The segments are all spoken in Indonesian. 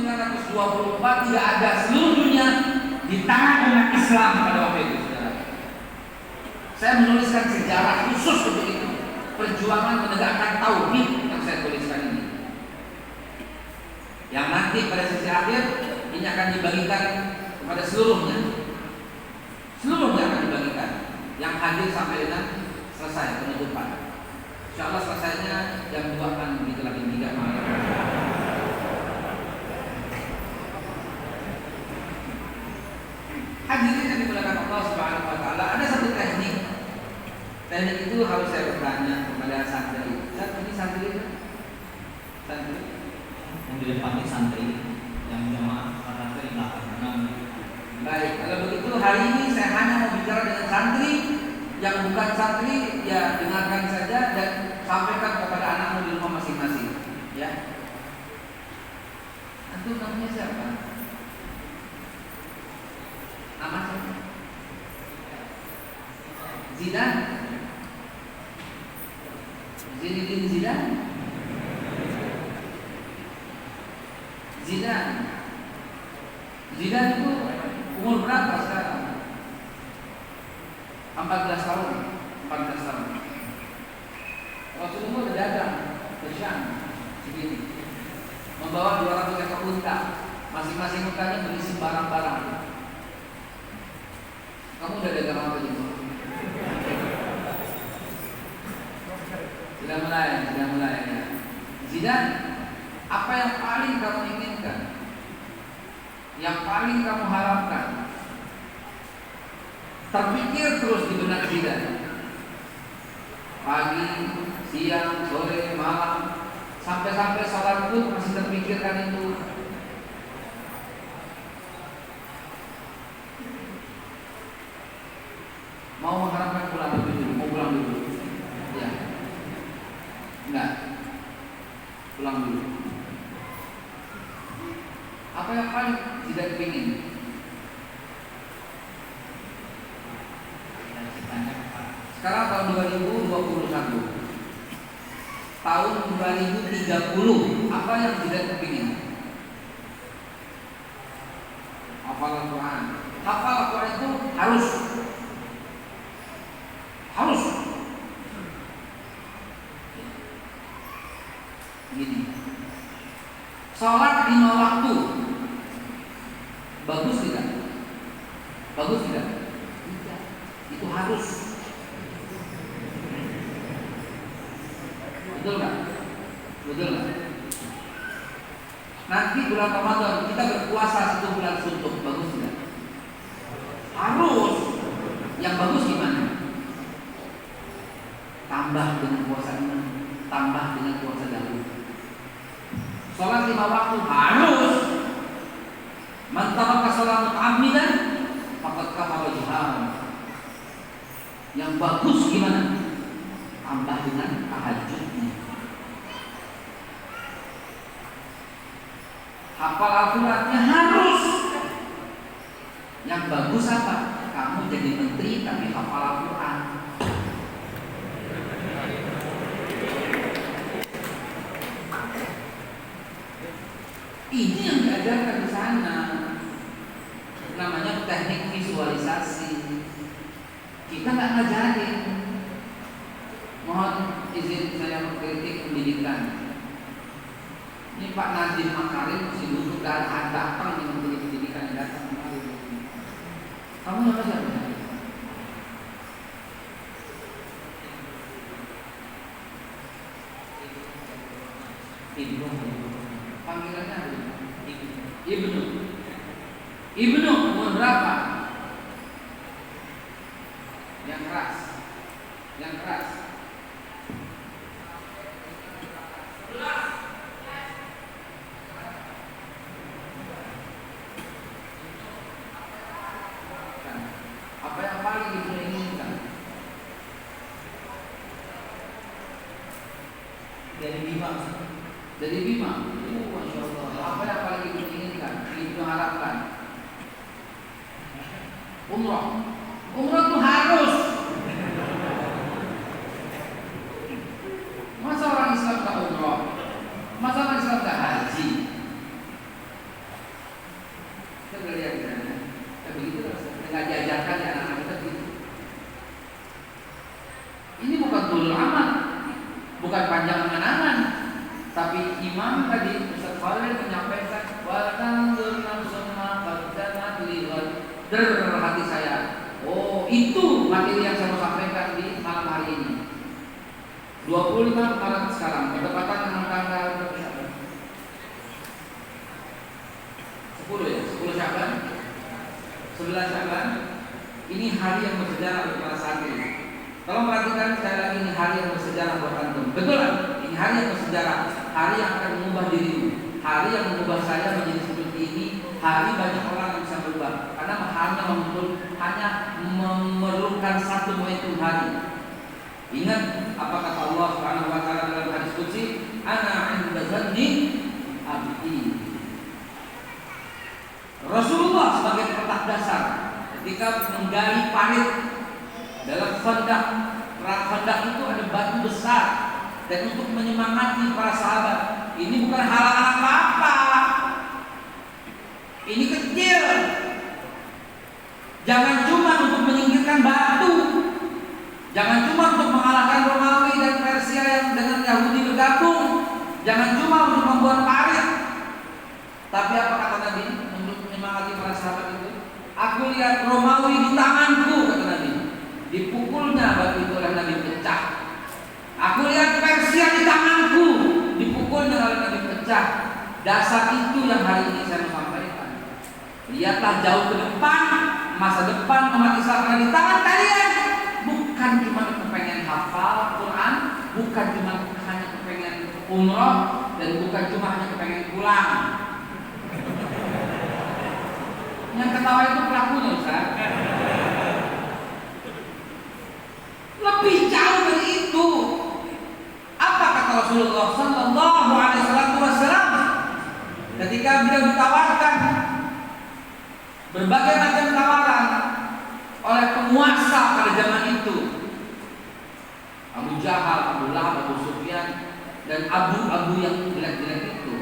1924 tidak ada seluruh dunia di tangan umat Islam pada waktu itu, saudara. Saya menuliskan sejarah khusus untuk itu, perjuangan menegakkan tauhid yang saya tuliskan ini. Yang nanti pada sesi akhir ini akan dibagikan kepada seluruhnya. Seluruhnya akan dibagikan. Yang hadir sampai dengan selesai penutupan. Insyaallah selesainya jam 2 kan begitu lagi 3 malam. Hadirin yang dimuliakan Allah Subhanahu wa taala, ada satu teknik. Teknik itu harus saya bertanya kepada santri. Ini santri itu? Santri yang di depan ini santri, yang jamaah karena di belakang. Baik, kalau begitu hari ini saya hanya mau bicara dengan santri. Yang bukan santri ya dengarkan saja dan sampaikan kepada anakmu di rumah masing-masing. Ya. Antum namanya siapa? Nama siapa? Zidan. Zinedine Zidan. Zidan. Zidan itu umur berapa sekarang? 14 tahun. Rasulullah sudah datang ke Syam segini, membawa 200 ekor unta, masing-masing untanya berisi barang-barang. Kamu udah dagang apa juga? Sudah mulai ya. Zidan, apa yang paling kamu inginkan? Yang paling kamu harapkan? Terpikir terus di benak Zidan. Pagi, siang, sore, malam, sampai sholat pun masih terpikirkan itu. Mau mengharapkan pulang dulu. Ya. Enggak. Pulang dulu. Apa yang paling tidak ingin? Sekarang tahun 2021, tahun 2030, apa yang tidak kepingin? Hafal Al-Quran. Hafal Al-Quran itu harus. Gini. Sholat 5 waktu. Bagus tidak? Tidak. Itu harus. Betul nggak? Nanti bulan Ramadan kita berpuasa 1 bulan suntuk, bagus tidak? Harus. Yang bagus gimana? Tambah dengan puasa ini, tambah dengan puasa dahulu. Sholat 5 waktu harus. Man taraka shalah muta'ammidan faqad kafara jihad. Yang bagus gimana? Tambah dengan tahajudnya. Hafal Al-Qurannya harus. Yang bagus apa? Kamu jadi menteri tapi hafal Al-Quran. Ini yang diajarkan di sana. Namanya teknik visualisasi. Kita nggak ngajarin. Mohon izin saya mengkritik pendidikan. Ini Pak Nadiem Makarim masih duduk dan datang yang menteri pendidikan yang datang kemarin. Kamu nama siapa? Ibnu. Panggilannya apa? Ibnu umur berapa? Yang keras. Apa yang paling Ibnu inginkan? Jadi Bima. Masya Allah. Apa yang paling Ibnu inginkan? Ibnu harapkan? Umrah itu harus. Masa orang Islam tak umrah? Masa orang Islam tak haji? lihat kan? Begitu nggak diajarkan ya anak-anak kita gitu. Ini bukan tulul amat, bukan panjang angan-angan, tapi imam tadi Ustaz Khalil menyampaikan wa tanzur nafsun ma qaddamat lighad. Hati saya. Oh, itu materi yang saya mau sampaikan di malam hari ini. 25 Maret sekarang, bertepatan dengan tanggal 10 ya, 10 Syaban, 11 Syaban. Ini hari yang bersejarah untuk para santri. Tolong perhatikan sekali lagi, ini hari yang bersejarah buat antum. Betul kan? Ini hari yang bersejarah, hari yang akan mengubah dirimu, hari yang mengubah saya menjadi seperti ini. Hari banyak orang yang bisa berubah, karena hanya memerlukan satu momentum hari. Ingat apa kata Allah Subhanahu wa taala dalam hadis qudsi, ana 'inda dzanni abdi. Rasulullah sebagai petak dasar ketika menggali parit dalam khandak itu ada batu besar, dan untuk menyemangati para sahabat, ini bukan halangan apa-apa. Ini kecil. Jangan cuma untuk menyingkirkan batu, jangan cuma untuk mengalahkan Romawi dan Persia yang dengan Yahudi bergabung, jangan cuma untuk membuat parit. Tapi apa kata Nabi untuk menyemangati para sahabat itu? Aku lihat Romawi di tanganku, kata Nabi. Dipukulnya batu itu oleh Nabi, pecah. Aku lihat Persia di tanganku, dipukulnya oleh Nabi, pecah. Dasar itu yang hari ini saya mau sampaikan. Lihatlah jauh ke depan, masa depan umat Islam ada di tangan kalian. Bukan cuma kepengen hafal Quran, bukan cuma hanya kepengen umroh, dan bukan cuma hanya kepengen pulang. Yang ketawa itu pelakunya, Ustaz. Lebih jauh dari itu. Apa kata Rasulullah Sallallahu Alaihi Wasallam ketika beliau ditawarkan berbagai macam tawaran oleh penguasa pada zaman itu, Abu Jahal, Abu Lahab, Abu Sufyan, dan abu-abu yang jelek-jelek itu.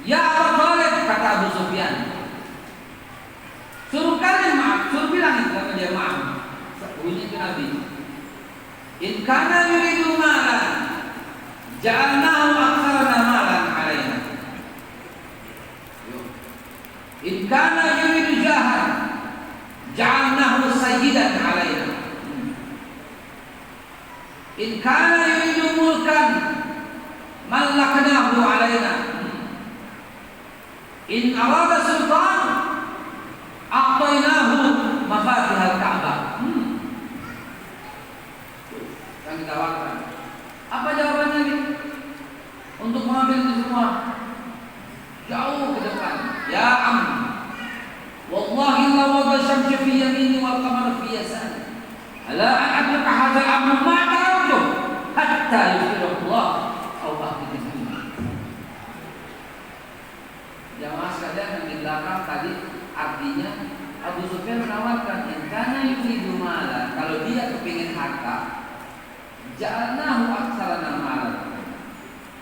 Ya Abu Talib, kata Abu Sufyan, suruh kalian maaf, suruh bilang itu kata dia maaf. Bunyi itu Nabi, in kana yuridu malan ja'alnahu aktsarana malan alaina. In kana yuridu jahan ja'alnahu sayyidan alaina. In kana yuridu mulkan mallaknahu alaina. In arada sultan a'tainahu mafatihal Ka'bah. Yang ditawarkan. Apa jawabannya nih? Untuk mengambil itu semua jauh ke depan. Ya am, wallahi la wada syamsi fi yamini wal qamar fi yasari. Ala an atlaka hadha al-amr ma tarawtu hatta yusira Allah aw akhir dunia. Jamaah sekalian yang di belakang tadi artinya Abu Sufyan menawarkan karena yuridu malan, kalau dia kepingin harta, ja'alnahu aktsarana malan.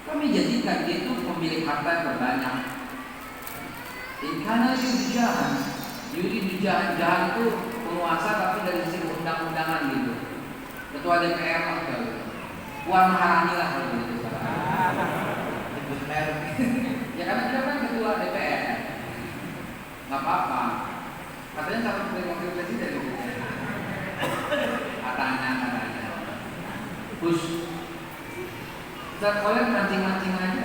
Kami jadikan dia itu pemilik harta yang terbanyak. In kana yuridu jahan itu penguasa tapi dari sisi undang-undangan gitu. Ketua DPR lah kalau. Puan Maharani lah kalau gitu. Ya karena dia kan ketua DPR. Enggak apa-apa. Katanya calon wakil presiden gitu. Katanya. Push. Ustaz Khalil mancing-mancing aja.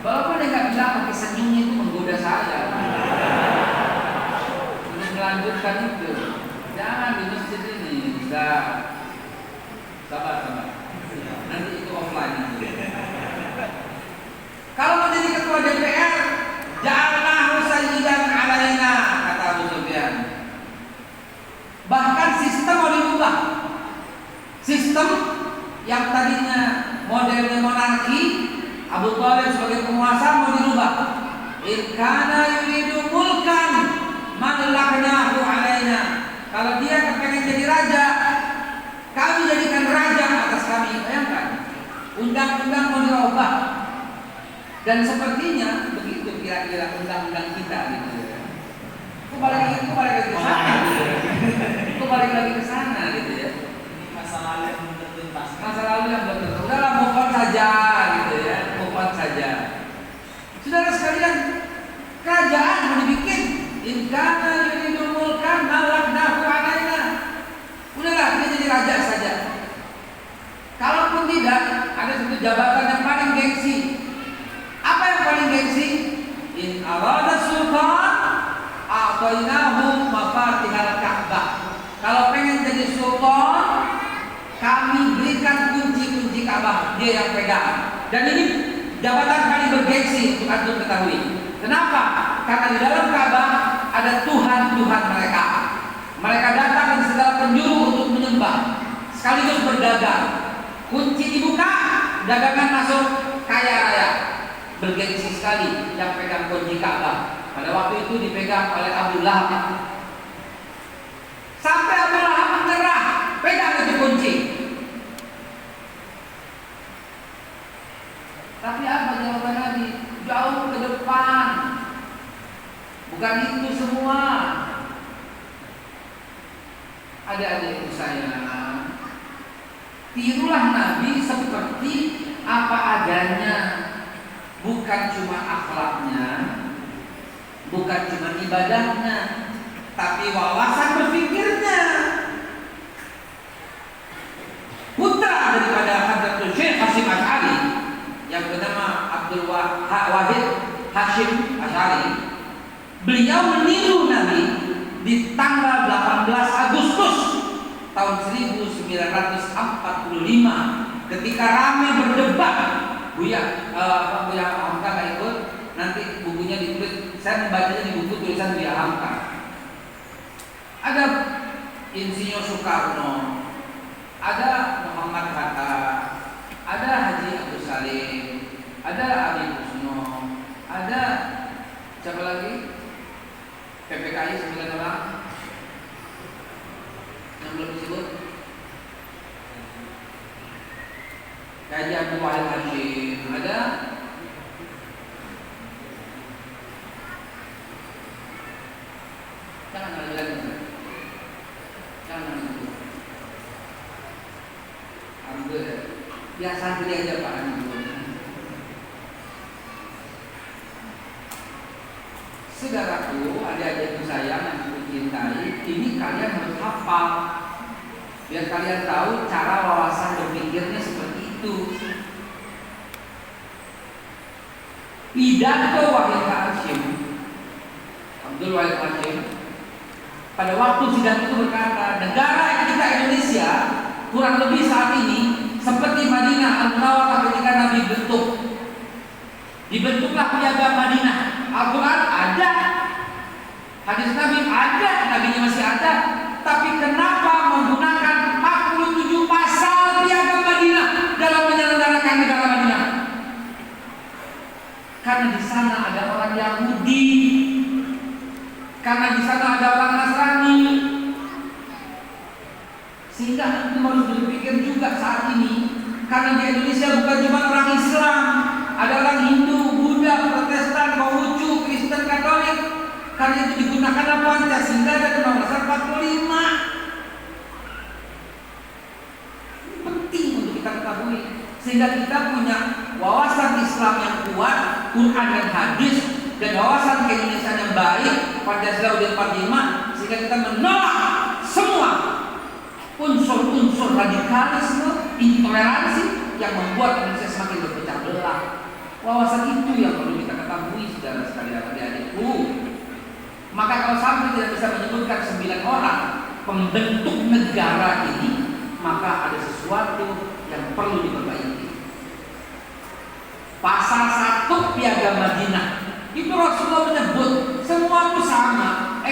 Walaupun dia nggak bilang pakai senyumnya itu menggoda saya untuk melanjutkan itu. Jangan di masjid ini. Sabar. Nanti itu offline. Kalau menjadi ketua DPR, ja'alnahu sayyidan alaina, kata Abu Sufyan. Bahkan sistem mau diubah. Sistem yang tadinya modelnya monarki, Abu Thalib sebagai penguasa mau dirubah. In kana yuridu mulkan mallaknahu alaina. Kalau dia kepengen jadi raja, kami jadikan raja atas kami. Bayangkan, undang-undang mau dirubah. Dan sepertinya begitu kira-kira undang-undang kita gitu ya. Kembali lagi ke sana gitu ya. Ini masa lalu yang belum tertuntas. Masa lalu yang belum tertuntas. Udahlah, move on saja gitu ya, move on saja. Saudara sekalian, kerajaan mau dibikin. In kana yuridul mulkan malaknahu alaina. Udahlah, dia jadi raja saja. Kalaupun tidak, ada satu jabatan yang paling gengsi. Apa yang paling gengsi? In arada sultan a'tainahu mafatihal Ka'bah. Kalau pengen jadi sultan, kami berikan kunci-kunci Ka'bah, dia yang pegang. Dan ini jabatan paling bergengsi untuk antum ketahui. Kenapa? Karena di dalam Ka'bah ada Tuhan-Tuhan mereka. Mereka datang dari segala penjuru untuk menyembah, sekaligus berdagang. Kunci dibuka, dagangan masuk, kaya raya. Bergengsi sekali yang pegang kunci Ka'bah. Pada waktu itu dipegang oleh Abu Lahab. Sampai Abu Lahab menyerah, pegang itu kunci. Tapi apa jawaban Nabi? Jauh ke depan. Bukan itu semua. Adik-adikku sayang, tirulah Nabi seperti apa adanya. Bukan cuma akhlaknya, bukan cuma ibadahnya, tapi wawasan berpikirnya. Putra daripada Hadratul Syekh Hasyim Asy'ari yang bernama Abdul Wahid Hasyim Asy'ari, beliau meniru Nabi di tanggal 18 Agustus tahun 1945 ketika ramai berdebat. Buya Hamka nggak ikut, nanti bukunya ditulis. Saya membacanya di buku tulisan Buya Hamka. Ada Insinyur Soekarno, ada Muhammad Hatta, ada Haji Abdul Salim, ada Ali Kusno, ada siapa lagi? PPKI 9 orang yang belum disebut. Kaji Abdul Wahid Hasyim, ada jangan lagi jangan ambil ya santri aja Pak. Saudaraku, adik-adikku sayang yang aku cintai, ini kalian harus hafal biar kalian tahu cara wawasan berpikirnya seperti itu. Pidato Wahid Hasyim, Abdul Wahid Hasyim, pada waktu sidang itu berkata, negara kita Indonesia kurang lebih saat ini seperti Madinah Al-Munawwarah ketika Nabi bentuk. Dibentuklah piagam Madinah. Al-Quran ada, hadis Nabi ada, Nabinya masih ada. Tapi kenapa menggunakan 47 pasal piagam Madinah dalam menyelenggarakan negara Madinah? Karena di sana ada orang Yahudi, karena di sana ada orang Nasrani. Sehingga itu harus berpikir juga saat ini, karena di Indonesia bukan cuma orang Islam, ada orang Hindu, Buddha, Protestan, Konghucu, Kristen, Katolik. Karena itu digunakan Pancasila dan Undang-Undang 45. Penting untuk kita ketahui, sehingga kita punya wawasan Islam yang kuat, Quran dan hadis, dan wawasan keindonesiaan yang baik, Pancasila UUD 45, sehingga kita menolak semua unsur-unsur radikalisme, intoleransi yang membuat Indonesia semakin berpecah belah. Wawasan itu yang perlu kita ketahui, saudara sekalian, adik-adikku. Maka kalau sampai tidak bisa menyebutkan 9 orang pembentuk negara ini, maka ada sesuatu yang perlu diperbaiki. Pasal 1 Piagam Madinah itu Rasulullah menyebut semua itu sama,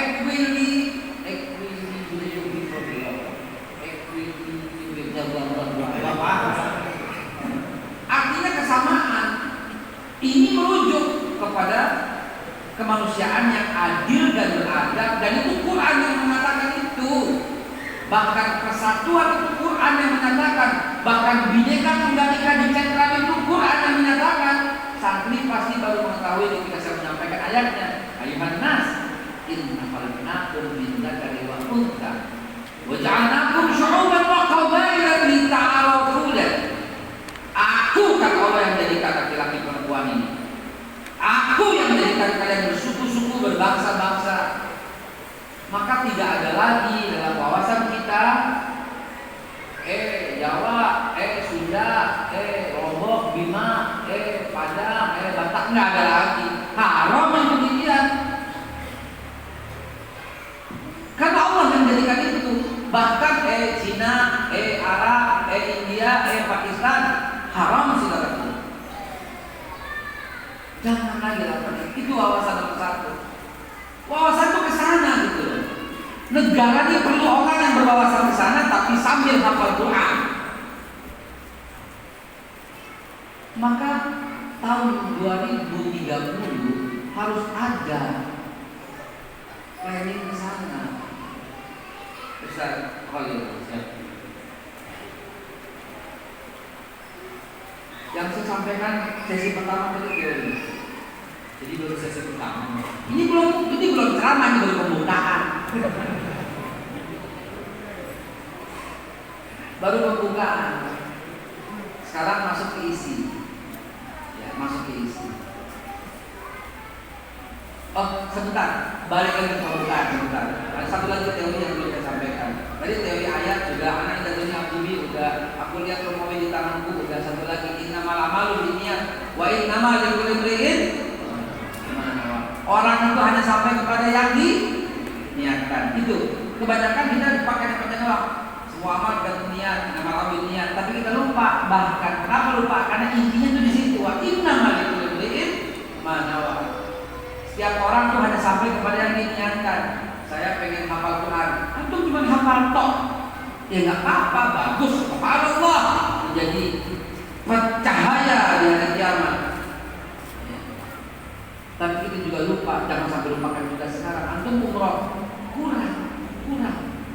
artinya kesamaan. Ini merujuk kepada kemanusiaan yang adil dan beradab, dan itu Quran yang mengatakan itu. Bahkan persatuan itu Quran yang menyatakan, bahkan Bhinneka Tunggal Ika di Cengkram itu Quran ayatnya, ayuhan nas inna khalaqnakum min dzakari wa untha wa ja'alnakum syu'uban wa qabaila lita'arafu. Aku kata Allah yang menjadikan laki-laki perempuan ini. Aku yang menjadikan kalian bersuku-suku, berbangsa-bangsa. Maka tidak ada lagi dalam wawasan kita Jawa, Sunda, Lombok, Bima, Padang, Batak, nggak ada lagi. Haram yang demikian. Karena Allah yang menjadikan itu. Bahkan Cina, Arab, India, Pakistan haram sih kata. Jangan lagi lakukan itu. Wawasan nomor satu. Wawasan itu kesana gitu. Negara ini perlu orang yang berwawasan kesana tapi sambil hafal Quran. Maka tahun 2030 harus ada planning kesana. Ustaz Khalil. Yang saya sampaikan sesi pertama tadi teori. Jadi baru sesi pertama. Ini belum ceramah, ini baru pembukaan. Baru pembukaan. Sekarang masuk ke isi. Ya, masuk ke isi. Oh, sebentar. Balik lagi ke pembukaan sebentar. Ada satu lagi teori yang belum saya sampaikan. Tadi teori ayat juga, anak indahnya Abdullah udah, aku lihat Romawi di tanganku udah. Satu lagi, innamal amalu binniyat wa innamal likulli imri'in. Orang itu hanya sampai kepada yang diniatkan. Itu kebanyakan kita dipakai doang. Semua amal dan niat, nama Allah niat. Tapi kita lupa. Bahkan kenapa lupa? Karena intinya itu di situ. Wa innamal likulli imri'in ma nawa. Setiap orang tuh hanya sampai kepada yang diniatkan. Saya pengen hafal Quran. Antum cuma hafal tok. Ya nggak apa-apa, bagus. Subhanallah. Menjadi cahaya di hari kiamat. Tapi kita juga lupa, jangan sampai lupakan juga sekarang. Antum umroh kurang.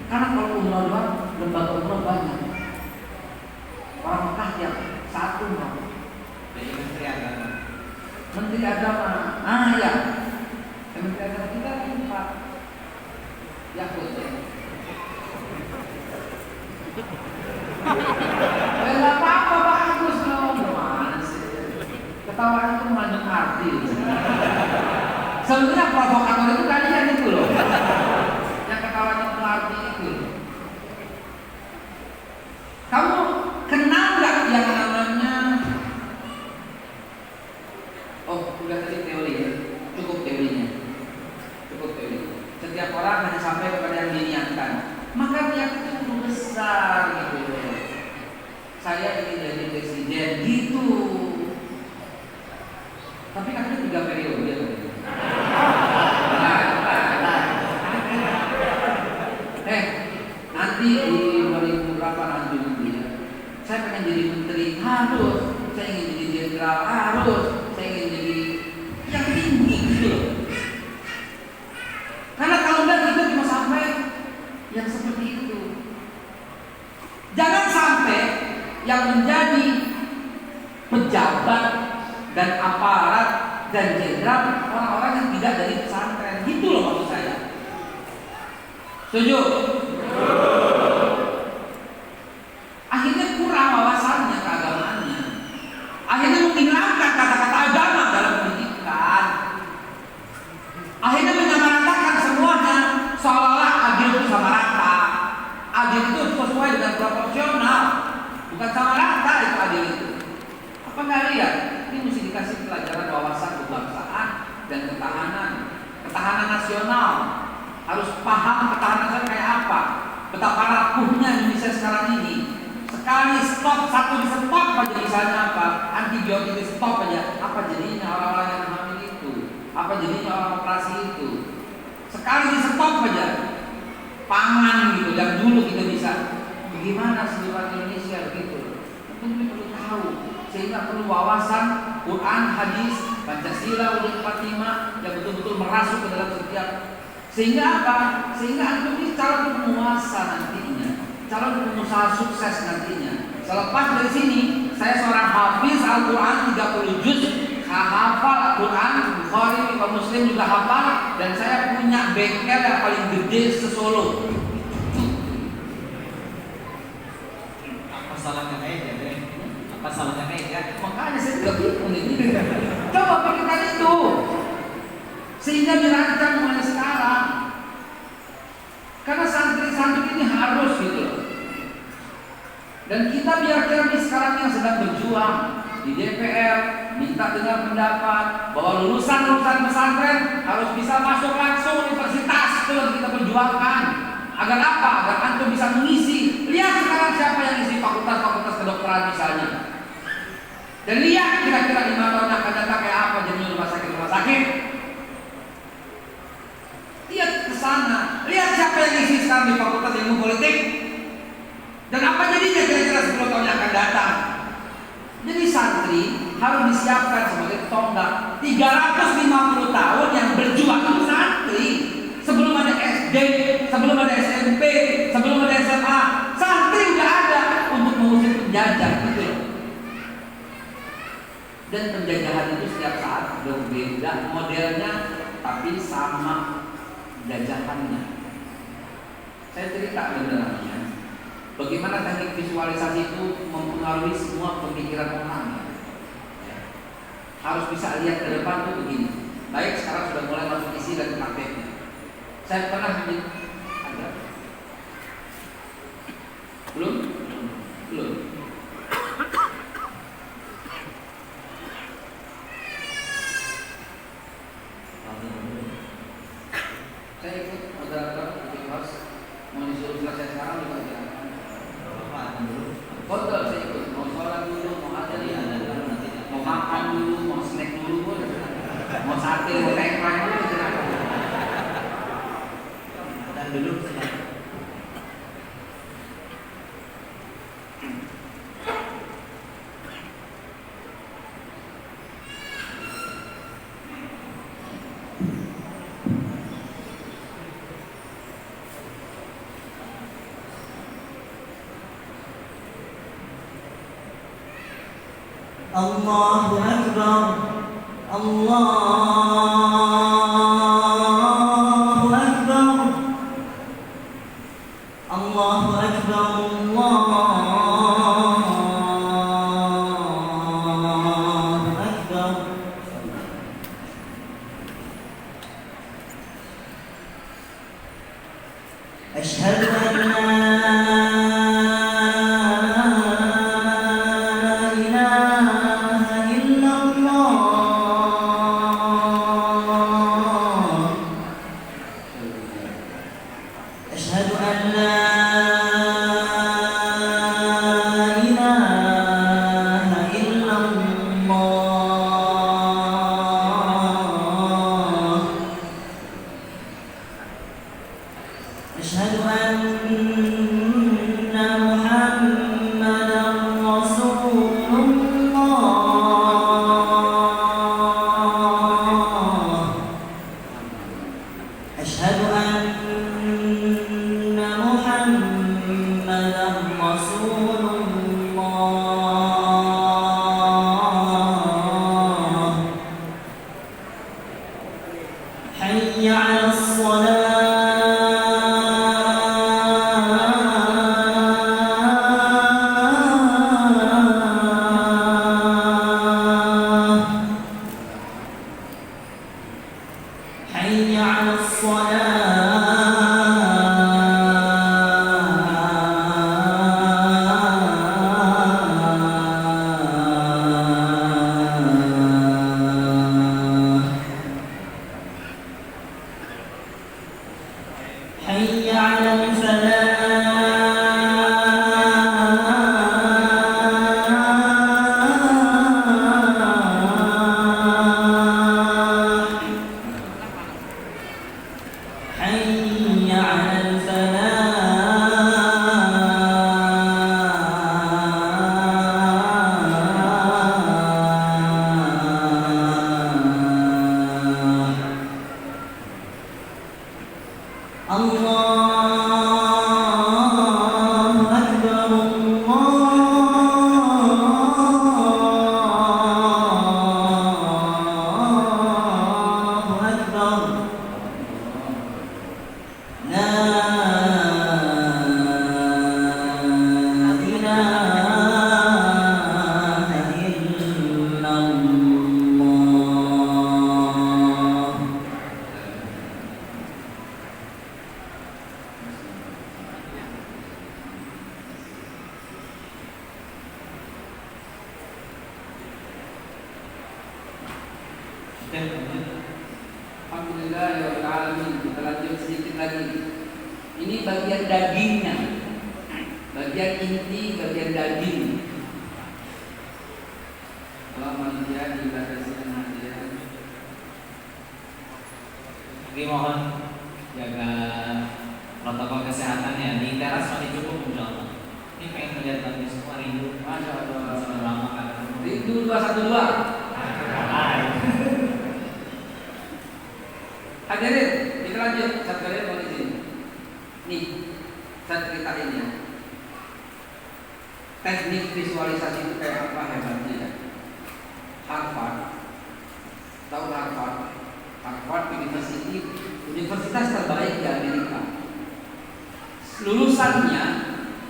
Karena kalau umroh doang, lembaga umroh banyak. Orang Mekah tiap satu umroh. Jadi Menteri Agama. Menteri Agama, ya. Menteri Agama kita lupa. Ya betul. Nggak apa-apa, bagus loh. Gimana sih? Ketawaan itu mengandung arti. Sebenarnya provokator itu kalian itu loh. Yang ketawanya arti itu. Kamu kenal nggak yang namanya? Oh, udah tadi teori ya. Cukup teorinya. Setiap orang hanya sampai kepada yang diniatkan. Maka niat itu besar gitu. Saya ingin jadi presiden gitu. Tapi katanya 3 periode. Nanti di 2000 berapa nanti ya. Saya pengen jadi menteri, harus. Saya ingin jadi jenderal, harus. Saya ingin jadi yang tinggi gitu. Karena kalau enggak kita cuma sampai yang seperti itu. Jangan sampai yang menjadi pejabat dan aparat dan jenderal orang-orang yang tidak dari pesantren. Gitu loh maksud saya. Setuju? Akhirnya kurang wawasannya, keagamaannya. Akhirnya menghilangkan kata-kata agama dalam pendidikan. Akhirnya menyamaratakan semuanya seolah-olah adil itu sama rata. Adil itu sesuai dengan proporsional, bukan sama rata itu adil itu. Apa nggak lihat? Ini mesti dikasih pelajaran wawasan kebangsaan dan ketahanan nasional. Harus paham ketahanan nasional kayak apa. Betapa rapuhnya Indonesia sekarang ini. Sekali stop, satu di stop aja misalnya apa? Antibiotik di stop aja. Apa jadinya orang-orang yang hamil itu? Apa jadinya orang operasi itu? Sekali di stop aja. Pangan gitu, yang dulu kita bisa. Bagaimana seluruh Indonesia gitu? Tentu perlu tahu. Sehingga perlu wawasan Quran, hadis, Pancasila, UUD 45 yang betul-betul merasuk ke dalam setiap. Sehingga apa? Sehingga antum ini calon penguasa nantinya, calon pengusaha sukses nantinya. Selepas dari sini, saya seorang hafiz Al-Quran 30 juz, hafal Al-Quran, Bukhari, kaum muslim juga hafal, dan saya punya bengkel yang paling gede se-Solo. Apa salahnya meja, Bre? Apa salahnya meja? Makanya saya juga bingung ini. Coba pikirkan itu, sehingga dirancang mulai sekarang. Karena santri-santri ini harus gitu loh. Dan kita biar kami sekarang yang sedang berjuang di DPR, minta dengar pendapat bahwa lulusan-lulusan pesantren harus bisa masuk langsung universitas. Itu yang kita perjuangkan. Agar apa? Agar antum bisa mengisi. Lihat sekarang siapa yang isi fakultas-fakultas kedokteran misalnya. Dan lihat kira-kira 5 tahun akan datang kayak apa jadi rumah sakit. Lihat ke sana. Lihat siapa yang isi sekarang di fakultas ilmu politik. Dan apa jadinya kira-kira 10 tahun yang akan datang. Jadi santri harus disiapkan sebagai tonggak 350 tahun yang berjuang itu santri. Sebelum ada SD, sebelum ada SMP, sebelum ada SMA, santri udah ada untuk mengusir penjajah gitu loh. Dan penjajahan itu setiap saat berbeda modelnya, tapi sama jajahannya. Saya cerita benerannya. Bagaimana teknik visualisasi itu mempengaruhi semua pemikiran orang. Harus bisa lihat ke depan tuh begini. Baik, sekarang sudah mulai masuk isi dan prakteknya. Saya pernah ada belum. Saya ikut moderator di host, mau disuruh selesai sekarang juga tidak. Foto saya ikut, mau sholat dulu, mau ada mau makan dulu, mau snack dulu, mau sate, mau tengkleng dulu. Dan dulu sebentar. Allahu Akbar, Allahu Akbar, Allahu Akbar, Allahu Akbar. Asyhadu an la ilaha illallah. Dan kemudian Alhamdulillah ya Rabbil alamin. Kita lanjut sedikit lagi. Ini bagian dagingnya, bagian inti, bagian daging. Kalau manusia dibatasi dengan dia. Jadi mohon jaga protokol kesehatan ya di teras masih cukup insya Allah. Ini pengen melihat lagi semua rindu. Masya Allah. Sudah lama kan. Rindu 212. Hadirin, kita lanjut. Satu kali mohon izin. Nih, saya ceritain ya. Teknik visualisasi itu kayak apa hebatnya ya? Harvard, tahu Harvard? Harvard University, universitas terbaik di Amerika. Lulusannya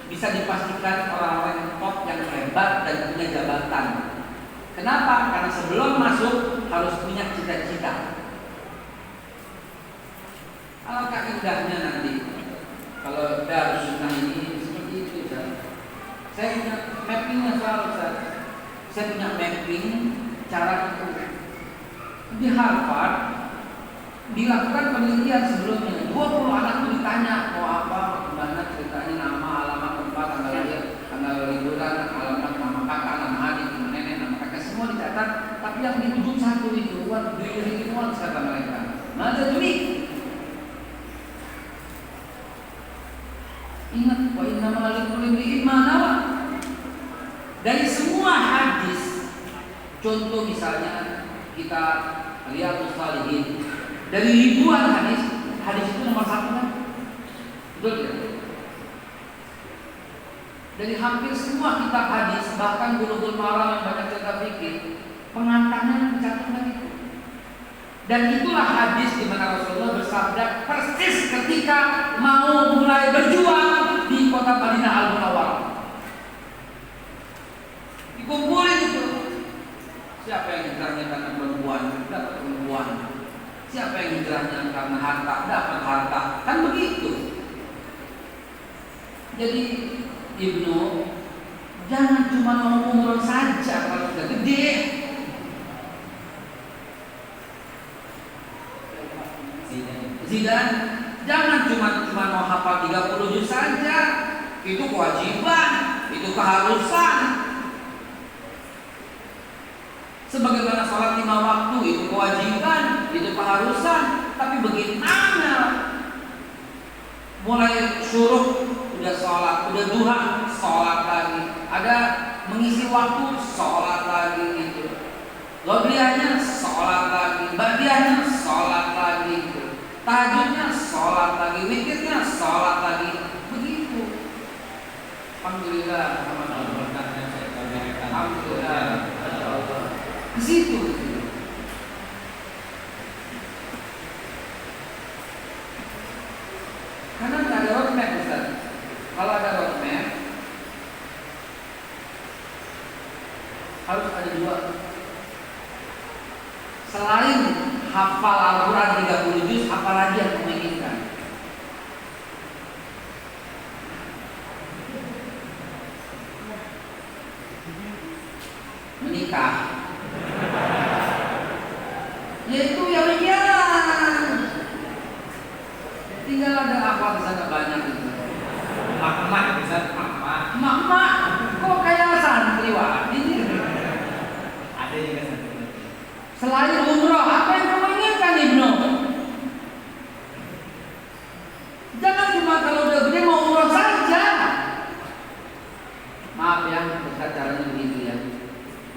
bisa dipastikan orang-orang yang top, yang hebat dan punya jabatan. Kenapa? Karena sebelum masuk harus punya cita-cita. Alangkah indahnya nanti kalau Darus Sunnah ini seperti itu ya. Saya punya mappingnya selalu saya punya mapping cara itu. Di Harvard dilakukan penelitian sebelumnya. 20 anak itu ditanya mau apa, gimana ceritanya, nama, alamat, tempat, tanggal lahir, tanggal liburan, alamat, nama kakak, nama adik, nama nenek, nama kakak, semua dicatat. Tapi yang ditunjuk satu itu, what do you really want, kata mereka. Masa duit. Ingat, wa innamal likulli imri'in ma nawa. Dari semua hadis, contoh misalnya kita lihat Shalihin, dari ribuan hadis, hadis itu nomor satu kan? Betul tidak? Dari hampir semua kitab hadis, bahkan Bulughul Maram yang banyak cerita fikih, pengantarnya mencantumkan itu. Dan itulah hadis di mana Rasulullah bersabda persis ketika mau mulai berjuang di kota Madinah Al-Munawwarah. Dikumpulin itu. Siapa yang hijrahnya karena perempuan, dapat perempuan. Siapa yang hijrahnya karena harta, dapat harta. Kan begitu. Jadi Ibnu, jangan cuma mau umroh saja kalau sudah gede. Zidane, jangan cuma mau hafal 30 juz saja. Itu kewajiban, itu keharusan. Sebagaimana sholat 5 waktu itu kewajiban, itu keharusan. Tapi bagaimana mulai syuruk udah sholat, udah duha sholat lagi, ada mengisi waktu sholat lagi gitu. Qobliyahnya sholat lagi, ba'diyahnya sholat lagi gitu. Tahajudnya sholat lagi, witirnya sholat lagi, begitu. Alhamdulillah, alhamdulillah, di situ. Karena nggak ada roadmap, Ustaz. Kalau ada roadmap, harus ada dua. Selain hafal Al-Quran 30 juz, apalagi yang kamu inginkan? Menikah. Yaitu ya tinggal ada apa di sana banyak itu. Mak-mak bisa mak-mak. Mak-mak, kok kayak santriwati ini? Ada juga santriwati. Selain umroh, apa yang kamu inginkan, Ibnu? Jangan cuma kalau udah gede mau umroh saja. Maaf ya, Ustaz caranya begitu ya.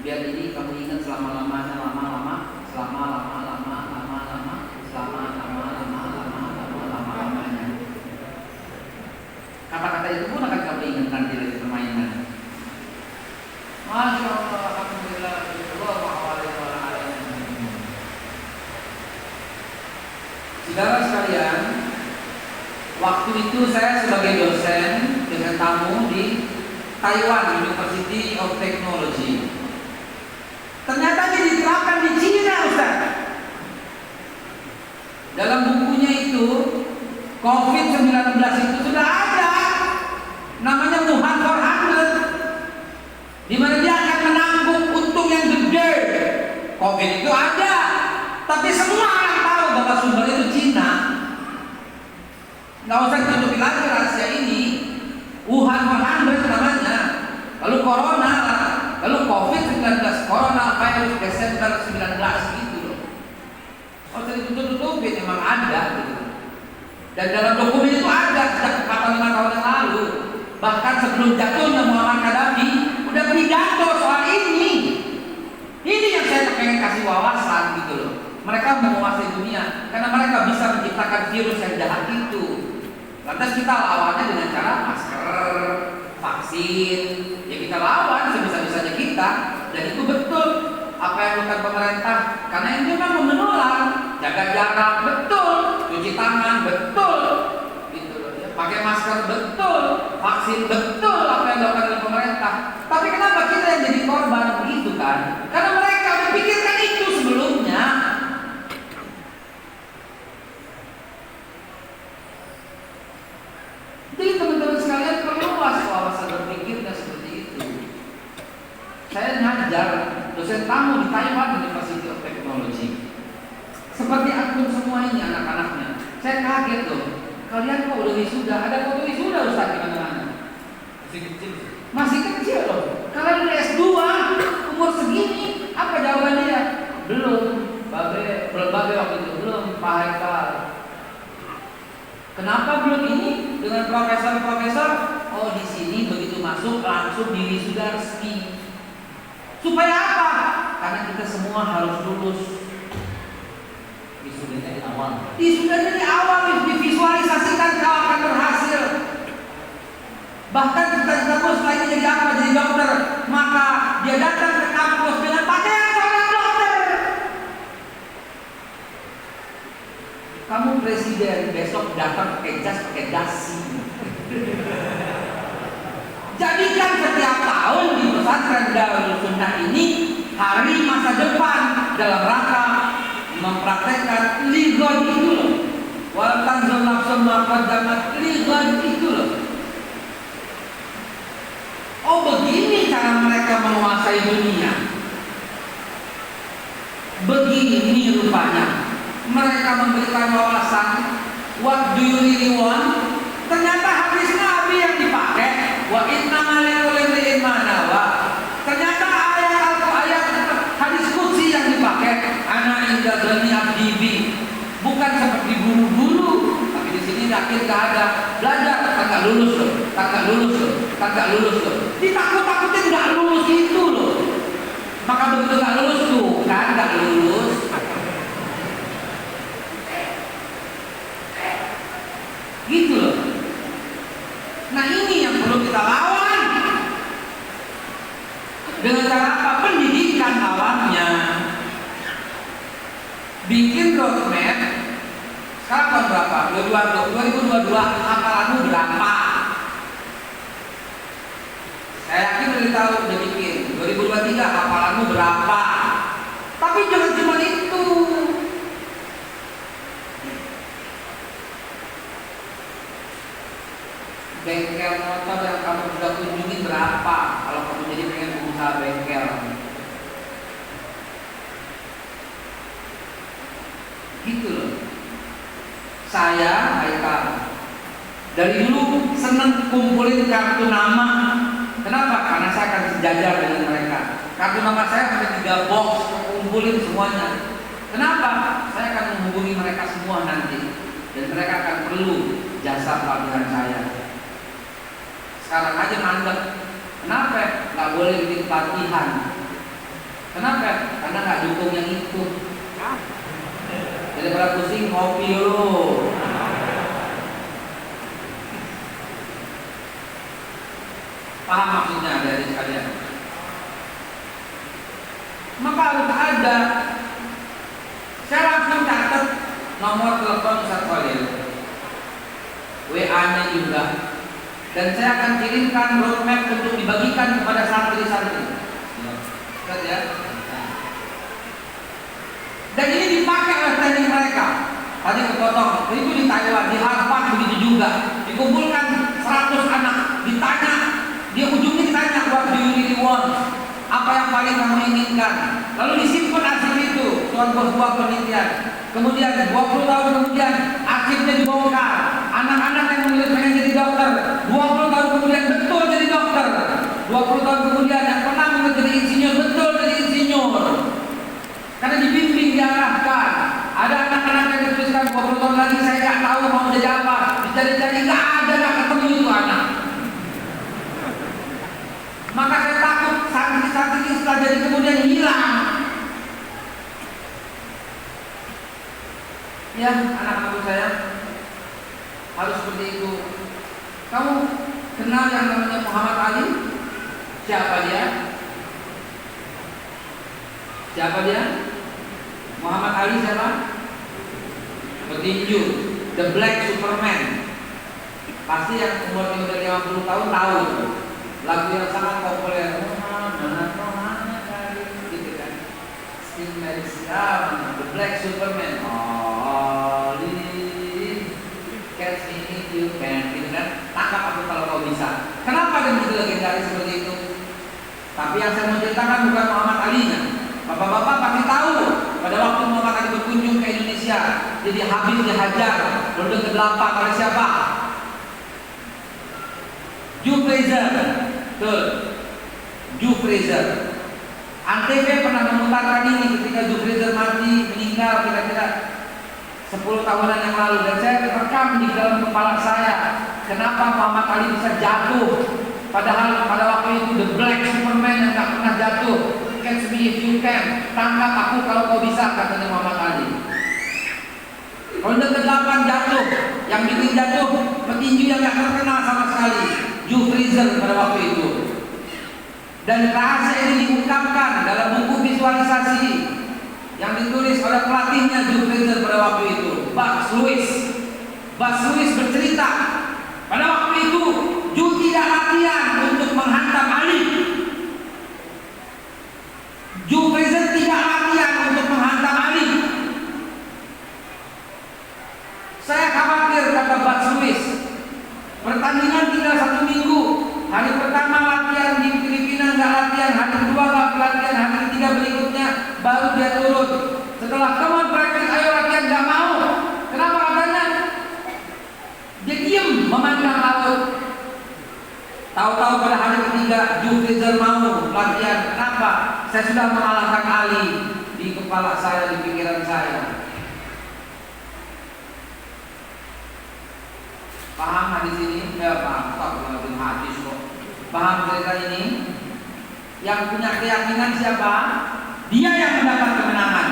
Biar ini kamu ingat selama-lamanya, lama-lama, selama-lamanya. Kata-kata itu pun akan kamu ingat nanti dari permainan. Masya Allah, alhamdulillah, saudara sekalian, waktu itu saya sebagai dosen dengan tamu di Taiwan University of Technology. Ternyata dia diterapkan di Cina, Ustaz. Dalam bukunya itu, COVID-19 itu sudah ada. Namanya Wuhan 400. Di mana dia akan menanggung untung yang gede. COVID itu ada. Tapi semua orang tahu bahwa sumber itu Cina. Nggak usah ditutupi lagi rahasia ini. Wuhan 100 namanya. Lalu corona, lalu COVID-19, corona virus Desember 19 gitu loh. Nggak usah ditutup-tutupin, memang ada gitu. Dan dalam dokumen itu ada sejak 45 tahun yang lalu. Bahkan sebelum jatuhnya Muammar Gaddafi udah pidato soal ini. Ini yang saya pengen kasih wawasan gitu loh. Mereka menguasai dunia karena mereka bisa menciptakan virus yang jahat itu. Lantas kita lawannya dengan cara masker, vaksin. Ya kita lawan sebisa-bisanya kita. Dan itu betul apa yang dilakukan pemerintah. Karena ini memang menular. Jaga jarak betul, cuci tangan betul, gitu loh. Ya. Pakai masker betul, vaksin betul apa yang dilakukan oleh pemerintah. Tapi kenapa kita yang jadi korban begitu kan? Karena mereka memikirkan itu sebelumnya. Jadi teman-teman sekalian perluas wawasan berpikirnya seperti itu. Saya ngajar dosen tamu di Taiwan University of Technology. Seperti akun semua ini anak-anaknya. Saya kaget loh. Kalian kok udah wisuda? Ada foto wisuda Ustaz di mana-mana? Masih kecil loh. Kalian udah S2, umur segini, apa jawabannya ya? Belum. Belum waktu itu belum. Pak Haikal. Kenapa belum ini? Dengan profesor-profesor, oh di sini begitu masuk langsung diwisuda resmi. Supaya apa? Karena kita semua harus lulus. Wisudanya di awal. Wisudanya di awal divisualisasikan kau akan berhasil. Bahkan cita-citamu setelah ini jadi apa? Jadi dokter. Maka dia datang ke kampus dengan pakaian seorang dokter. Kamu presiden, besok datang pakai jas, pakai dasi. Jadikan setiap tahun di pesantren Darul Sunnah ini hari masa depan dalam rangka mempraktekkan ligon itu loh. Wal tanzur nafsun ma qaddamat ligon itu loh. Oh begini cara mereka menguasai dunia. Begini rupanya mereka memberikan wawasan. What do you really want? Ternyata hadis Nabi yang dipakai. Wa inna malikul imri'in ma nawa. Ternyata ayat hadis qudsi yang dipakai. Ana inda dzanni abdi bi. Bukan seperti guru-guru, tapi di sini yakin gak ada. Belajar kagak lulus loh, kagak lulus loh, kagak lulus loh. Ditakut-takutin gak lulus itu loh. Maka begitu gak lulus tuh, kan gak lulus. Gitu loh. Nah ini yang perlu kita lawan. Dengan cara apa? Pendidikan awalnya. Bikin roadmap. Sekarang tahun berapa? 2022 hafalanmu berapa? Saya yakin udah tahu, udah bikin 2023 hafalanmu berapa? Tapi jangan cuma itu. Bengkel motor yang kamu sudah kunjungi berapa? Kalau kamu jadi pengen pengusaha bengkel, gitu loh. Saya Haikal dari dulu seneng kumpulin kartu nama. Kenapa? Karena saya akan sejajar dengan mereka. Kartu nama saya ada 3 box, kumpulin semuanya. Kenapa? Saya akan menghubungi mereka semua nanti, dan mereka akan perlu jasa pelatihan saya. Sekarang aja mandek. Kenapa? Gak boleh bikin pelatihan. Kenapa? Karena gak dukung yang itu. Daripada pusing ngopi lo. Paham maksudnya dari sekalian? Maka harus ada. Saya langsung catat nomor telepon Ustaz Khalil, WA-nya juga. Dan saya akan kirimkan roadmap untuk dibagikan kepada santri-santri. Lihat ya. Dan ini dipakai oleh training mereka. Tadi kepotong, itu di Taiwan, di Harvard begitu juga. Dikumpulkan 100 anak, ditanya, dia ujungnya ditanya, what do you really want? Apa yang paling kamu inginkan? Lalu disimpan hasil itu, ketua sebuah penelitian. Kemudian 20 tahun kemudian akhirnya dibongkar. Anak-anak yang pengen jadi dokter, 20 tahun kemudian betul jadi dokter. 20 tahun kemudian yang pernah menjadi insinyur betul jadi insinyur. Karena dibimbing, diarahkan. Ada anak-anak yang dituliskan 20 tahun lagi saya nggak tahu mau jadi apa. Dicari-cari nggak ada, nggak ketemu itu anak. Maka saya takut santri-santri setelah jadi kemudian hilang. Ya, anak-anak saya harus seperti itu. Kamu kenal yang namanya Muhammad Ali? Siapa dia? Siapa dia? Muhammad Ali siapa? Petinju, The Black Superman. Pasti yang umurnya udah 50 tahun tahu. Lagu yang sangat populer, Muhammad Ali, gitu kan? Sting Malaysia, The Black Superman. Catch me if you can, gitu kan? Tangkap aku kalau kau bisa. Kenapa dia begitu legendaris seperti itu? Tapi yang saya mau ceritakan bukan Muhammad Ali-nya. Bapak-bapak pasti tahu pada waktu Muhammad Ali berkunjung ke Indonesia, jadi habis dihajar ronde ke-8 oleh siapa? Joe Frazier. Betul. Joe Frazier. Antv pernah memutarkan ini ketika Joe Frazier mati, meninggal kira-kira 10 tahunan yang lalu, dan saya terekam di dalam kepala saya kenapa Muhammad Ali bisa jatuh, padahal pada waktu itu The Black Superman yang gak pernah jatuh. Catch me if you can, tangkap aku kalau kau bisa, katanya Muhammad Ali. Ronde ke-8 jatuh, yang bikin jatuh petinju yang gak terkenal sama sekali, Joe Frazier pada waktu itu. Dan rahasia ini diungkapkan dalam buku visualisasi yang ditulis oleh pelatihnya Joe Frazier pada waktu itu, Bugs Lewis. Bugs Lewis bercerita, pada waktu itu Joe tidak latihan untuk menghantam Ali. Joe Frazier tidak latihan untuk menghantam Ali. Saya khawatir, kata Bugs Lewis, pertandingan tinggal 1 minggu. Hari pertama latihan di Filipina nggak latihan, hari kedua nggak latihan, hari ketiga berikutnya baru dia turun. Setelah teman practice, ayo latihan, nggak mau. Kenapa katanya? Dia diam memandang laut. Tahu-tahu pada hari ketiga Joe Frazier mau latihan. Kenapa? Saya sudah mengalahkan Ali di kepala saya, di pikiran saya. Paham hadis ini? Ya paham. Tak hadis kok. Paham cerita ini? Yang punya keyakinan siapa? Dia yang mendapat kemenangan.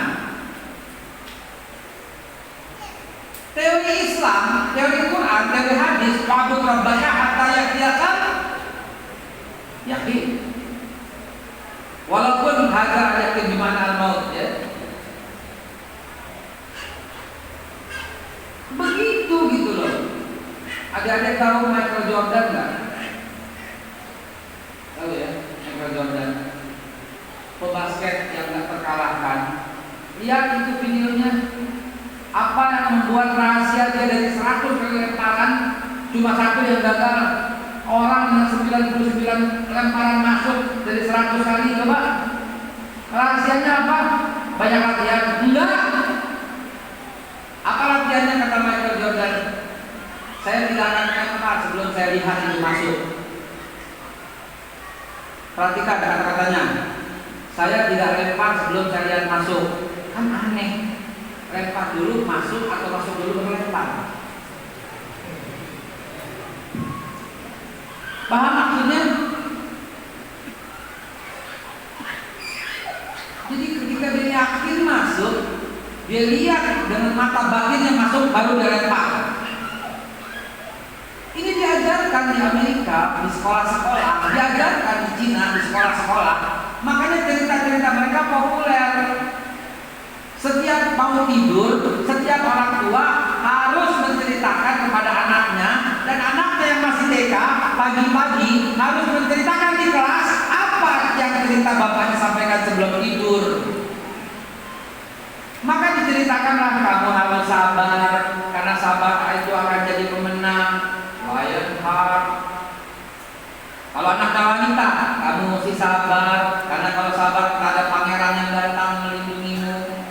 Teori Islam, teori Quran, teori hadis, wa'bud rabbaka hatta ya'tiyaka yakin. Walaupun hadza yakin di mana al-maut, ya. Begitu gitu loh. Adik-adik tahu Michael Jordan nggak? Tahu ya, Michael Jordan, pebasket yang nggak terkalahkan. Lihat itu videonya. Apa yang membuat rahasia dia dari 100 kali lemparan cuma 1 yang gagal? Orang dengan 99 lemparan masuk dari 100 kali, coba. Rahasianya apa? Banyak latihan? Enggak. Apa latihannya, kata Michael Jordan? Saya tidak akan lempar sebelum saya lihat ini masuk. Perhatikan kata-katanya. Saya tidak lempar sebelum saya lihat masuk. Kan aneh. Lempar dulu masuk atau masuk dulu baru lempar. Paham maksudnya? Jadi ketika dia yakin masuk, dia lihat dengan mata batinnya masuk baru dia lempar. Ini diajarkan di Amerika, di sekolah-sekolah, diajarkan di Cina, di sekolah-sekolah. Makanya cerita-cerita mereka populer. Setiap mau tidur, setiap orang tua harus menceritakan kepada anaknya, dan anaknya yang masih TK pagi-pagi harus menceritakan di kelas apa yang cerita bapaknya sampaikan sebelum tidur. Maka diceritakanlah, kamu harus sabar, karena sabar itu akan jadi pemenang. Lion heart. Kalau anaknya wanita, kamu mesti sabar, karena kalau sabar ada pangeran yang datang melindungimu.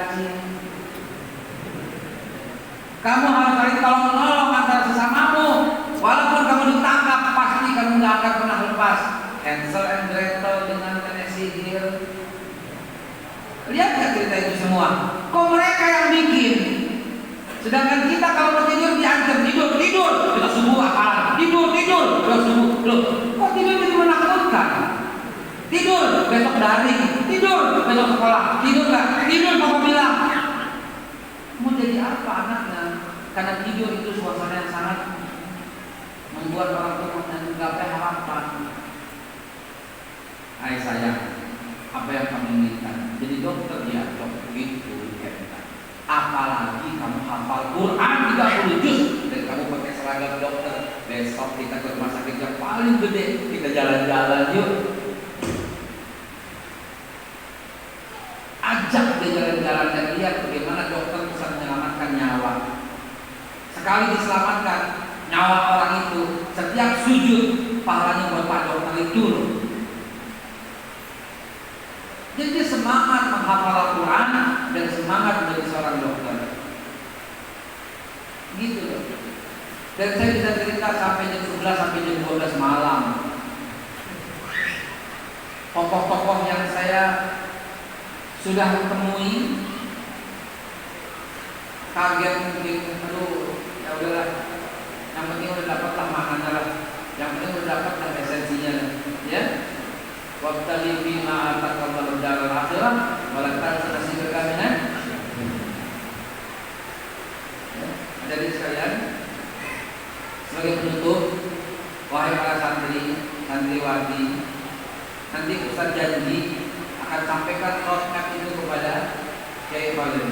cacing. Kamu harus saling tolong menolong antara sesamamu. Walaupun kamu ditangkap, pasti kamu nggak akan pernah lepas. Hansel and Gretel dengan Tennessee Hill. Lihat nggak cerita itu semua? Kok mereka yang bikin? Sedangkan kita kalau mau tidur diancam tidur, besok subuh apalan, tidur, besok subuh. Loh, kok tidur itu menakutkan? Tidur, besok daring, tidur, besok sekolah, tidur nggak? Tidur papa bilang. Mau jadi apa anaknya? Karena tidur itu suasana yang sangat membuat orang tua menggapai harapan. Hai sayang, apa yang kamu inginkan? Jadi dokter ya, dokter itu hebat. Apalagi kamu hafal Quran 30 juz dan kamu pakai seragam dokter. Besok kita ke rumah sakit yang paling gede, kita jalan-jalan yuk. Ajak dia jalan-jalan dan lihat bagaimana dokter bisa menyelamatkan nyawa. Sekali diselamatkan nyawa orang itu, setiap sujud pahalanya buat Pak Dokter itu. Jadi dia semangat menghafal Al-Quran dan semangat menjadi seorang dokter. Gitu loh. Dan saya bisa cerita sampai jam 11 sampai jam 12 malam. Tokoh-tokoh yang saya sudah temui, kaget mungkin, aduh, ya udahlah. Yang penting udah dapat lah maknanya lah. Yang penting udah dapat lah esensinya lah. Ya. Wabtali bima ataqallahu daral akhirah walakan nasibaka minan. Jadi sekalian, sebagai penutup, wahai para santri, santriwati, nanti Ustaz janji akan sampaikan roadmap itu kepada Kiai Khalil.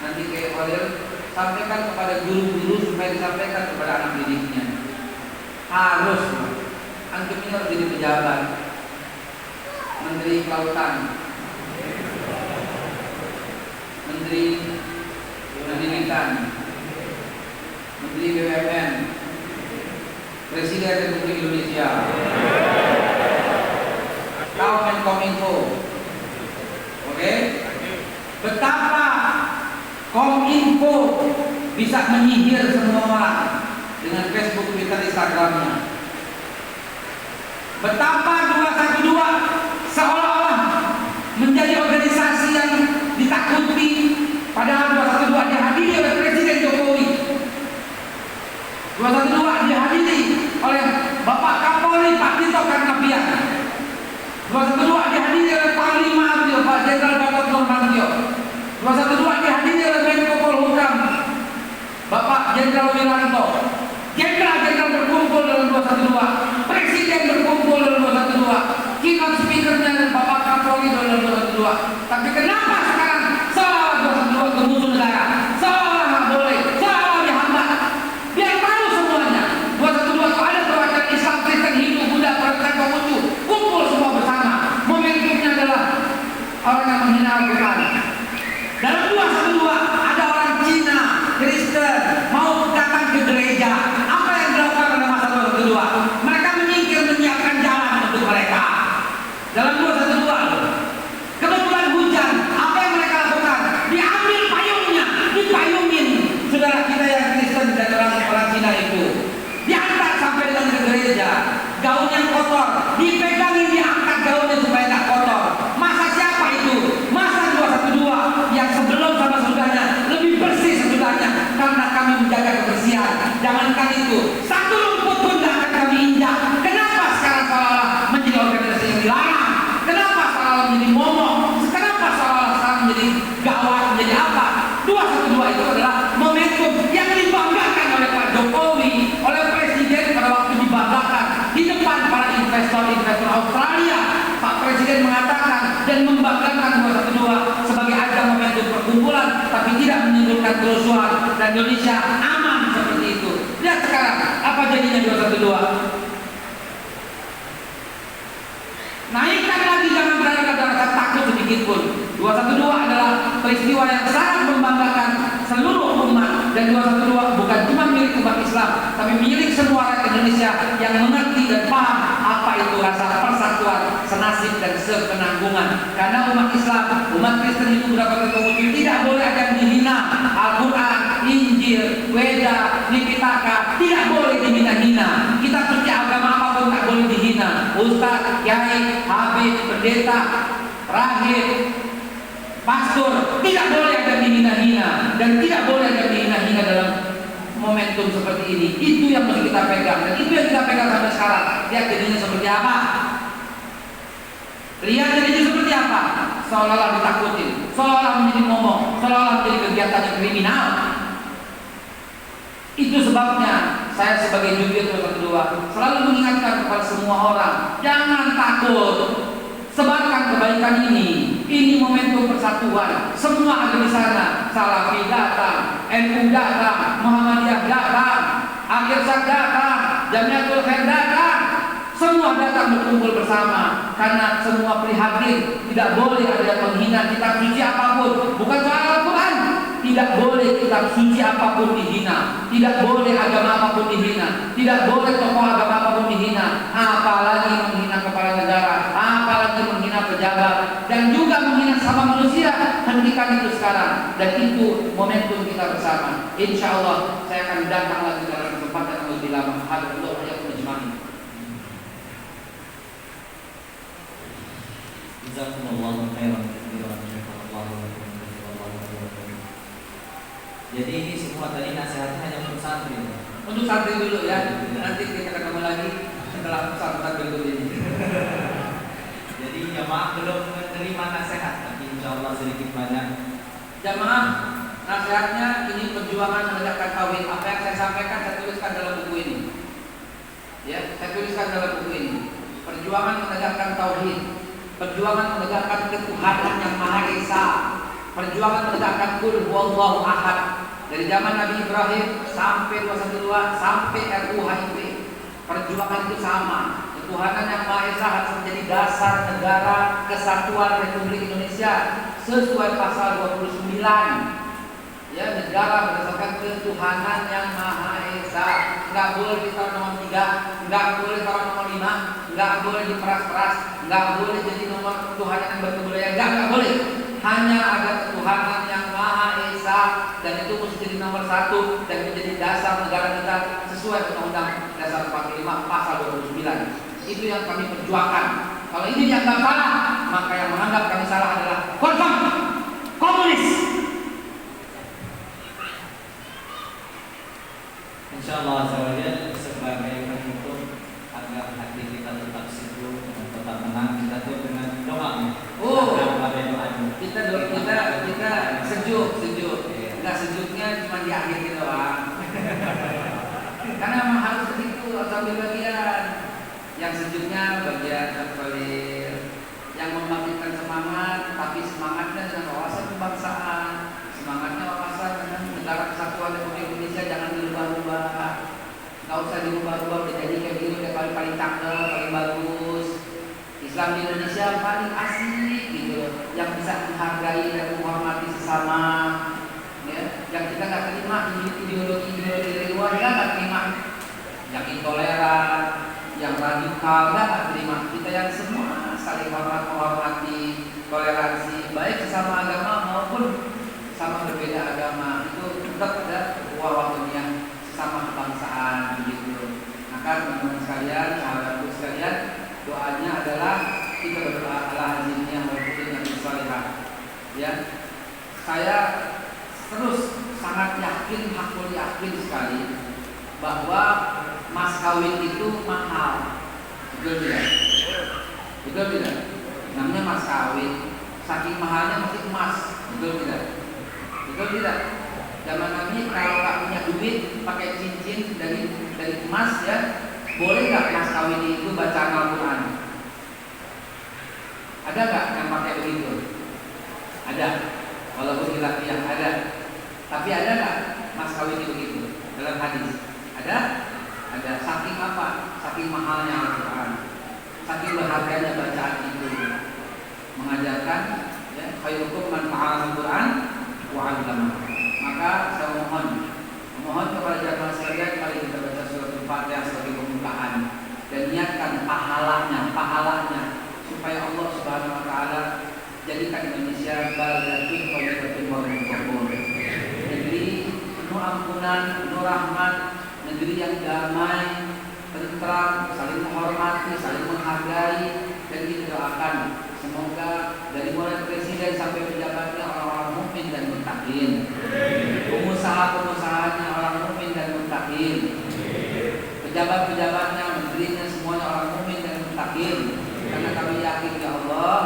Nanti Kiai Khalil sampaikan kepada guru-guru supaya disampaikan kepada anak didiknya. Harus, antum ini harus jadi pejabat. Menteri Kelautan, Menteri Pendidikan, Menteri BUMN, Presiden Republik Indonesia, Kau Menkominfo. Oke? Betapa Kominfo bisa menyihir semua orang dengan Facebook, Twitter, Instagramnya. Betapa 212 seolah-olah menjadi organisasi yang ditakuti, padahal 212 dihadiri oleh Presiden Jokowi. 212 dihadiri oleh Bapak Kapolri Pak Tito Karnavian. 212 dihadiri oleh Panglima beliau Pak Jenderal Gatot Nurmantio. 212 dihadiri oleh Menko Polhukam Bapak Jenderal Wiranto. Jenderal-jenderal berkumpul dalam 212. Presiden berkumpul dalam 212. Keynote speakernya dan Bapak Kapolri dalam 212. Tapi kenapa sekarang seolah 212 ke musuh negara? Seolah nggak boleh, seolah dihambat. Biar tahu semuanya. 212 itu ada perwakilan Islam, Kristen, Hindu, Buddha, Protestan, Konghucu. Kumpul semua bersama. Momentumnya adalah orang yang menghina Al-Quran. Dalam 212 ada orang Cina, Kristen mau datang ke gereja. Apa yang dilakukan pada masa 212? Mereka menyingkir, menyiapkan jalan untuk mereka. Dalam 212 kebetulan hujan, apa yang mereka lakukan? Diambil payungnya, dipayungin saudara kita yang Kristen dan orang Cina itu. Diangkat sampai dengan ke gereja. Gaun yang kotor, dipegangin, diangkat gaunnya supaya tidak kotor. Masa siapa itu? Masa 212 yang sebelum sama sesudahnya lebih bersih sesudahnya karena kami menjaga kebersihan. Jangankan itu, satu rumput pun tidak akan kami injak. Kenapa sekarang seolah menjadi organisasi yang dilarang? Kenapa seolah menjadi momok? Kenapa seolah menjadi gawat? Menjadi apa? 212 itu adalah momentum yang dibanggakan oleh Pak Jokowi, oleh Presiden pada waktu dibanggakan di depan para investor-investor Australia. Pak Presiden mengatakan dan membanggakan 212 sebagai ajang momentum perkumpulan, tapi tidak menimbulkan kerusuhan dan Indonesia aman seperti itu. Lihat sekarang apa jadinya 212. Naikkan lagi, jangan berani ada rasa takut sedikit pun. 212 adalah peristiwa yang sangat membanggakan seluruh umat, dan 212 bukan cuma milik umat Islam, tapi milik semua rakyat Indonesia yang mengerti dan paham apa itu rasa persatuan senasib dan sepenanggungan. Karena umat Islam, umat Kristen itu berapa kali tidak boleh ada yang dihina. Al-Quran, Injil, Weda, Nipitaka tidak boleh dihina-hina. Kitab suci agama apapun tak boleh dihina. Ustaz, kiai, habib, pendeta, rahib, pastor tidak boleh ada dihina-hina dan tidak boleh ada dihina-hina dalam momentum seperti ini. Itu yang mesti kita pegang dan itu yang kita pegang sampai sekarang. Lihat jadinya seperti apa? Lihat jadinya seperti apa? Seolah-olah ditakutin, seolah-olah menjadi momok, seolah-olah menjadi kegiatan yang kriminal. Itu sebabnya saya sebagai jubir kedua selalu mengingatkan kepada semua orang, jangan takut, sebarkan kebaikan ini. Ini momentum persatuan. Semua ada di sana. Salafi datang, NU datang, Muhammadiyah datang, Akhirsak datang, Jamiatul Khair datang. Semua datang berkumpul bersama karena semua prihatin. Tidak boleh ada yang menghina kitab suci apapun. Bukan soal Al-Quran. Tidak boleh kitab suci apapun dihina. Tidak boleh agama apapun dihina. Tidak boleh tokoh agama apapun dihina. Apalagi menghina kepala negara, apalagi menghina pejabat, dan juga menghina sama manusia. Hentikan itu sekarang. Dan itu momentum kita bersama. Insya Allah saya akan datang lagi dalam kesempatan yang lebih lama. Alhamdulillah ya menjemani. Jazakumullahu khairan. Jadi ini semua tadi nasihatnya hanya untuk santri. Untuk santri dulu ya. Nanti kita ketemu lagi setelah pesan berikut ini. Jadi jamaah belum menerima nasihat, tapi insya Allah sedikit banyak. Jamaah, nasihatnya ini perjuangan menegakkan tauhid. Apa yang saya sampaikan saya tuliskan dalam buku ini. Ya, saya tuliskan dalam buku ini. Perjuangan menegakkan tauhid, perjuangan menegakkan ketuhanan yang Maha Esa, perjuangan menegakkan Qul huwallahu ahad. Dari zaman Nabi Ibrahim sampai 212 sampai RUHIP, perjuangan itu sama. Ketuhanan yang Maha Esa harus menjadi dasar negara kesatuan Republik Indonesia sesuai pasal 29. Ya, negara berdasarkan ketuhanan yang Maha Esa. Enggak boleh ditaruh nomor 3, enggak boleh taruh nomor 5, enggak boleh diperas-peras, enggak boleh jadi nomor ketuhanan yang berkebudayaan, enggak boleh. Hanya ada ketuhanan yang Maha Esa dan itu mesti jadi nomor 1 dan menjadi dasar negara kita sesuai Undang-Undang Dasar 45 pasal 29. Itu yang kami perjuangkan. Kalau ini dianggap salah, maka yang menganggap kami salah adalah confirm komunis. Insyaallah saya sebagai penutup agar hati kita tetap sejuk dan tetap tenang, kita tutup dengan doa. Kita sejuk. Enggak sejuknya cuma di akhir doang. Karena memang harus begitu sambil bagian. Yang sejuknya bagian terpelir, yang membangkitkan semangat, tapi semangatnya dengan wawasan kebangsaan, semangatnya wawasan dengan negara kesatuan Republik Indonesia jangan dirubah-rubah. Nggak usah dirubah-rubah, udah jadi kayak gini udah paling cakep, paling bagus. Islam di Indonesia paling asik gitu, yang bisa menghargai dan menghormati sesama. Ya, yang kita nggak terima ideologi dari luar, kita nggak terima yang intoleran, yang radikal, nggak terima. Kita yang semua saling menghormati, toleransi, baik sesama agama maupun sama berbeda agama, itu tetap ada ukhuwah yang sesama kebangsaan begitu. Maka teman-teman sekalian, sahabatku sekalian, doanya adalah kita berdoa ala hazinnya walaupun yang salihah. Ya, saya terus sangat yakin, hakul yakin sekali bahwa mas kawin itu mahal. Betul tidak? Betul tidak? Namanya mas kawin, saking mahalnya masih emas. Betul tidak? Betul tidak? Zaman Nabi kalau tak punya duit pakai cincin dari emas ya, boleh nggak mas kawin itu baca Al-Quran? Ada nggak yang pakai begitu? Ada, walaupun hilafiyah ada. Tapi ada nggak mas kawin itu begitu dalam hadis? Ada? Ada. Saking apa? Saking mahalnya Al-Quran, saking berharganya bacaan itu. Mengajarkan ya, khairukum man ta'allama Al-Quran wa 'allama. Maka saya mohon kepada jamaah sekalian, kali kita baca surat Al-Fatihah sebagai pembukaan dan niatkan pahalanya supaya ampunan, penuh rahmat, negeri yang damai, tentram, saling menghormati, saling menghargai. Dan kita doakan semoga dari mulai presiden sampai pejabatnya orang-orang mukmin dan muttaqin, pengusaha-pengusahanya orang mukmin dan muttaqin, pejabat-pejabatnya, menterinya semuanya orang mukmin dan muttaqin. Karena kami yakin ya Allah,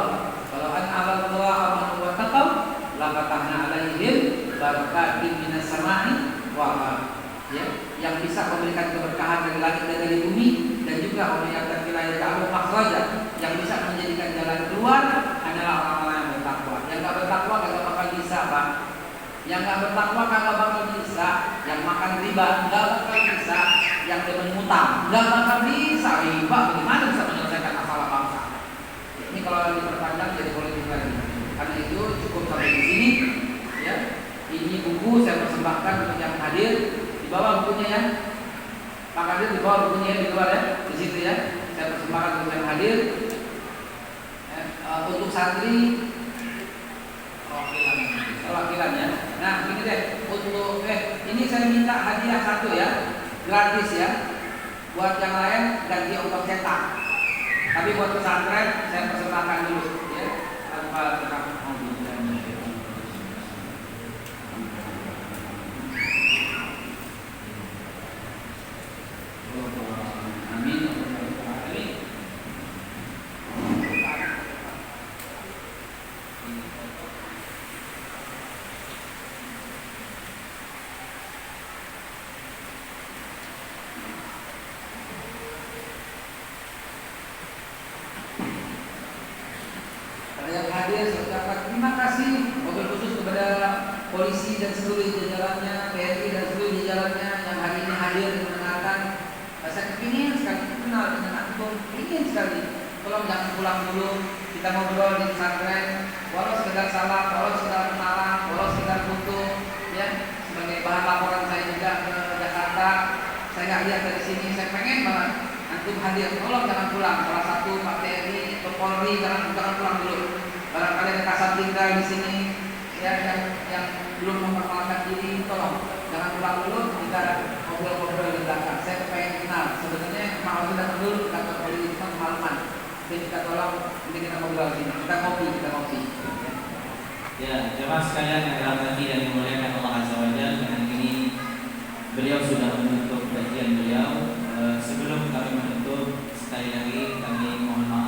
kalau Allah amanu wa taqaw la fatahna alaihim barakatin minas sama'i wa ya, yang bisa memberikan keberkahan dari langit dan dari bumi, dan juga menyatakan wilayah Allah makhraja, yang bisa menjadikan jalan keluar adalah orang-orang yang bertakwa. Yang nggak bertakwa kagak bakal bisa, Pak. Yang nggak bertakwa kagak bakal bisa. Yang makan riba nggak bakal bisa. Yang demen ngutang nggak bakal bisa. Riba bagaimana bisa menyelesaikan masalah bangsa? Ini kalau diperpanjang jadi politik lagi. Karena itu cukup sampai di sini. Ya, ini buku saya persembahkan untuk yang hadir. Di bawah bukunya ya, Pak Kadir, di bawah bukunya ya, di luar ya, di situ ya. Saya persembahkan untuk yang hadir. Untuk santri perwakilan ya. Nah ini deh, untuk ini saya minta hadiah satu ya, gratis ya. Buat yang lain ganti ongkos cetak. Tapi buat pesantren saya persembahkan dulu ya, tanpa tetap amin. Yang hadir saya ucapkan terima kasih mobil khusus kepada polisi dan seluruh jajarannya, TNI dan seluruh jajarannya yang hari ini hadir dan mendengarkan. Saya ingin sekali kenal dengan antum, ingin sekali. Tolong jangan pulang dulu, kita ngobrol di pesantren, walau sekedar salam, walau sekedar kenalan, walau sekedar foto, ya sebagai bahan laporan saya juga ke Jakarta. Saya nggak lihat dari sini, saya pengen banget antum hadir. Tolong jangan pulang. Salah satu Pak TNI, Pak Polri, jangan pulang dulu. Barangkali ada kasat tinggal di sini, ya yang belum memperkenalkan diri, tolong jangan pulang dulu. Kita ngobrol-ngobrol di belakang. Saya pengen kenal. Sebenarnya mau datang dulu ke kantor polisi cuma kemalaman. Jadi kita tolong, ini kita ngobrol sini. Kita ngopi. Ya, jemaah sekalian yang dirahmati dan dimuliakan Allah Azza wa Jalla, dengan ini beliau sudah menutup kajian beliau. Sebelum kami menutup, sekali lagi kami mohon maaf